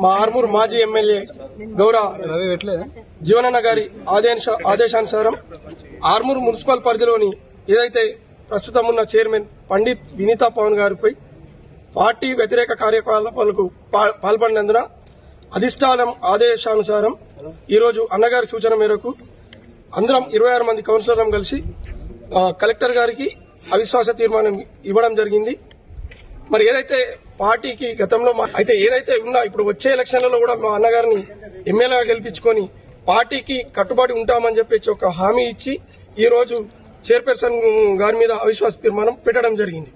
మా ఆర్మూర్ మాజీ ఎమ్మెల్యే గౌరవ జీవనన్న గారి ఆదేశానుసారం ఆర్మూర్ మున్సిపల్ పరిధిలోని ఏదైతే ప్రస్తుతం ఉన్న చైర్మన్ పండిత్ వినీతా పవన్ గారిపై పార్టీ వ్యతిరేక కార్యకలాపాలకు పాల్పడినందున అధిష్టానం ఆదేశానుసారం ఈరోజు అన్నగారి సూచన మేరకు అందరం 26 మంది కౌన్సిలర్లను కలిసి కలెక్టర్ గారికి అవిశ్వాస తీర్మానం ఇవ్వడం జరిగింది. మరి ఏదైతే పార్టీకి గతంలో అయితే ఏదైతే ఉన్నా ఇప్పుడు వచ్చే ఎలక్షన్లలో కూడా మా అన్నగారిని ఎమ్మెల్యేగా గెలిపించుకొని పార్టీకి కట్టుబడి ఉంటామని చెప్పి ఒక హామీ ఇచ్చి ఈ రోజు చైర్పర్సన్ గారి మీద అవిశ్వాస తీర్మానం పెట్టడం జరిగింది.